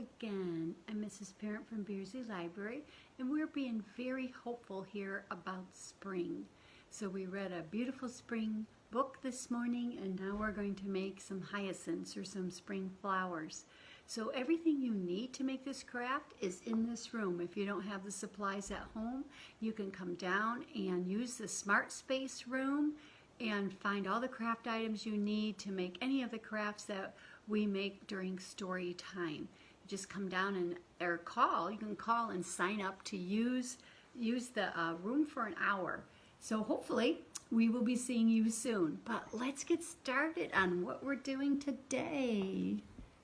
again. I'm Mrs. Parent from Beardsley Library, and we're being very hopeful here about spring. So we read a beautiful spring book this morning, and now we're going to make some hyacinths or some spring flowers. So everything you need to make this craft is in this room. If you don't have the supplies at home, you can come down and use the Smart Space room and find all the craft items you need to make any of the crafts that we make during story time. You just come down and you can call and sign up to use the room for an hour. So hopefully we will be seeing you soon. But let's get started on what we're doing today.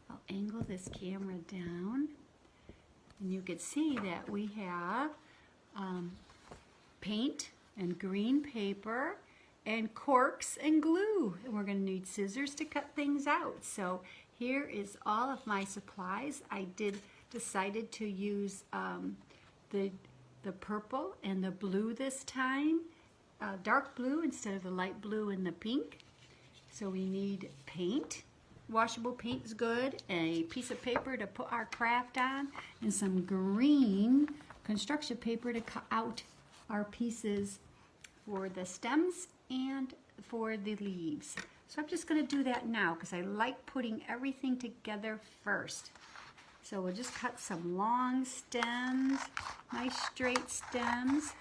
I'll angle this camera down, and you can see that we have paint and green paper and corks and glue, and we're going to need scissors to cut things out. So here is all of my supplies. I decided to use the purple and the blue this time, dark blue instead of the light blue and the pink. So we need paint. Washable paint is good, a piece of paper to put our craft on, and some green construction paper to cut out our pieces for the stems and for the leaves. So I'm just going to do that now because I like putting everything together first. So we'll just cut some long stems, nice straight stems.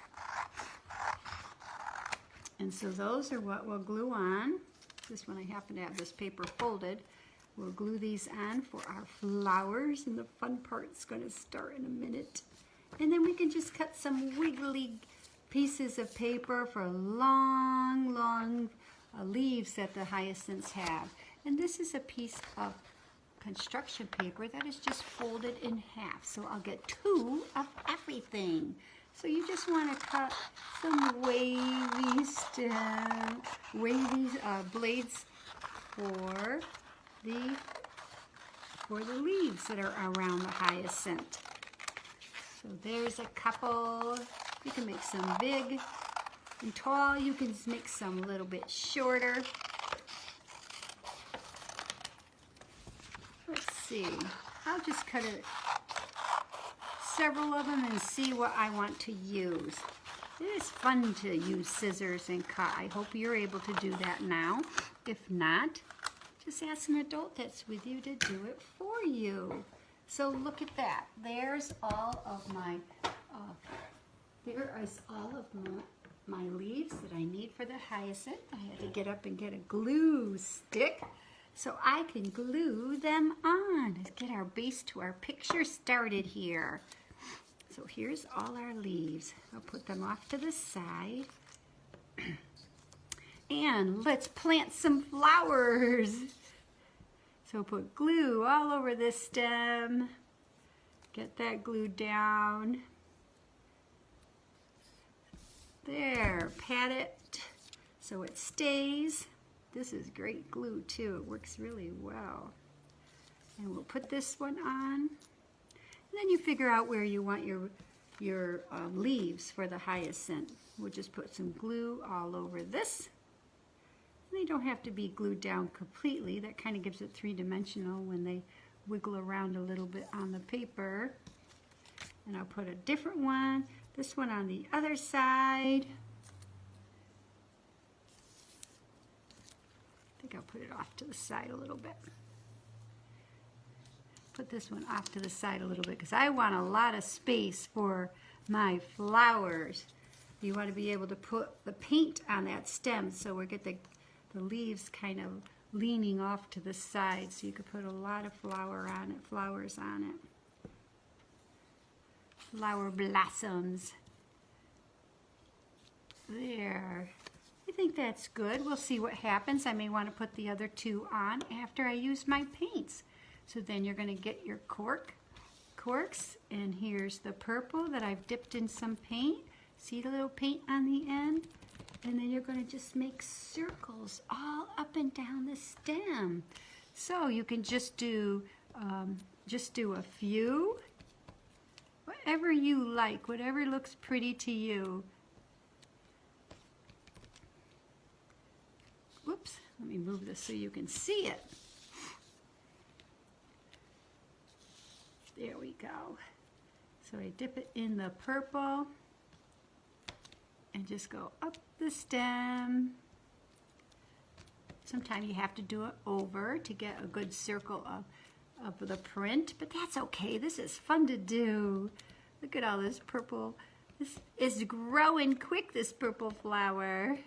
And so those are what we'll glue on. This one, I happen to have this paper folded. We'll glue these on for our flowers, and the fun part's going to start in a minute. And then we can just cut some wiggly pieces of paper for long leaves that the hyacinths have. And this is a piece of construction paper that is just folded in half. So I'll get two of everything. So you just want to cut some wavy blades for the leaves that are around the hyacinth. So there's a couple. You can make some big and tall. You can make some a little bit shorter. Let's see. I'll just cut several of them and see what I want to use. It is fun to use scissors and cut. I hope you're able to do that now. If not, just ask an adult that's with you to do it for you. So look at that. There's all of my my leaves that I need for the hyacinth. I had to get up and get a glue stick so I can glue them on. Let's get our base to our picture started here. So here's all our leaves. I'll put them off to the side. And let's plant some flowers. So put glue all over this stem. Get that glued down. There, pat it so it stays. This is great glue too. It works really well. And we'll put this one on. And then you figure out where you want your leaves for the hyacinth. We'll just put some glue all over this. And they don't have to be glued down completely. That kind of gives it three-dimensional when they wiggle around a little bit on the paper. And I'll put a different one. This one on the other side. I think I'll put it off to the side a little bit. Put this one off to the side a little bit because I want a lot of space for my flowers. You want to be able to put the paint on that stem so we get the leaves kind of leaning off to the side, so you could put a lot of flowers on it. Flower blossoms. There. I think that's good. We'll see what happens. I may want to put the other two on after I use my paints. So then you're going to get your corks, and here's the purple that I've dipped in some paint. See the little paint on the end? And then you're going to just make circles all up and down the stem. So you can just do a few. Whatever you like, whatever looks pretty to you. Whoops, let me move this so you can see it. go. So I dip it in the purple and just go up the stem. Sometimes you have to do it over to get a good circle of the print, but that's okay. This is fun to do. Look at all this purple. This is growing quick, this purple flower.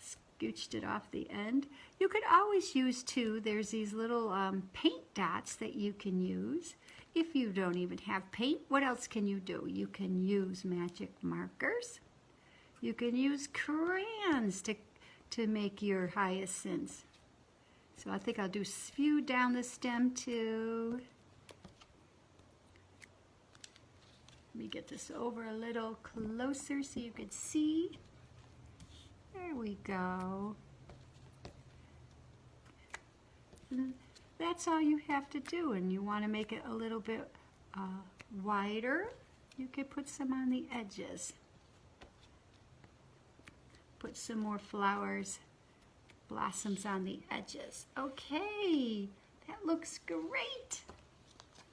Scooched it off the end. You could always use too, there's these little paint dots that you can use. If you don't even have paint, what else can you do? You can use magic markers. You can use crayons to make your hyacinths. So I think I'll do a few down the stem too. Let me get this over a little closer so you can see. There we go. And that's all you have to do, and you want to make it a little bit wider. You could put some on the edges. Put some more flowers, blossoms on the edges. Okay, that looks great.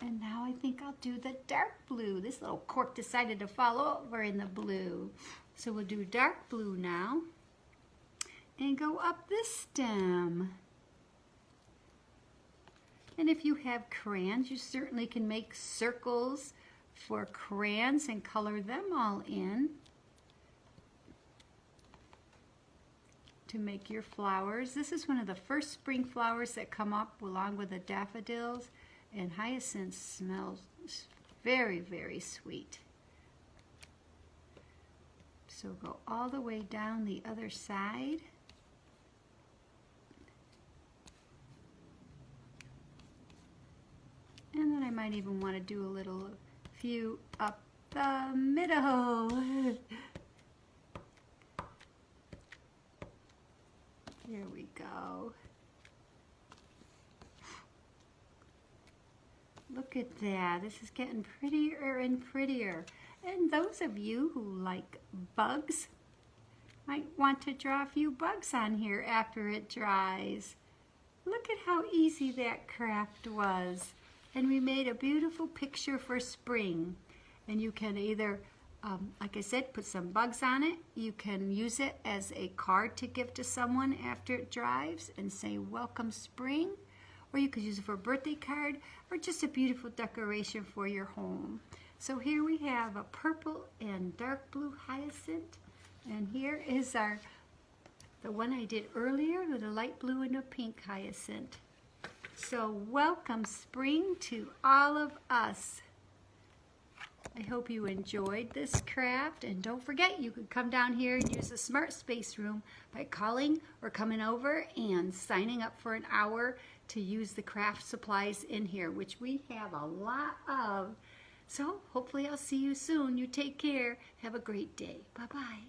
And now I think I'll do the dark blue. This little cork decided to fall over in the blue. So we'll do dark blue now and go up the stem. And if you have crayons, you certainly can make circles for crayons and color them all in to make your flowers. This is one of the first spring flowers that come up along with the daffodils, and hyacinth smells very, very sweet. So go all the way down the other side. And then I might even want to do a few up the middle. Here we go. Look at that. This is getting prettier and prettier. And those of you who like bugs might want to draw a few bugs on here after it dries. Look at how easy that craft was. And we made a beautiful picture for spring. And you can either, like I said, put some bugs on it. You can use it as a card to give to someone after it dries and say, welcome spring. Or you could use it for a birthday card or just a beautiful decoration for your home. So here we have a purple and dark blue hyacinth. And here is the one I did earlier with a light blue and a pink hyacinth. So welcome spring to all of us. I hope you enjoyed this craft, and don't forget you could come down here and use the Smart Space Room by calling or coming over and signing up for an hour to use the craft supplies in here, which we have a lot of. So hopefully I'll see you soon. You take care. Have a great day. Bye-bye.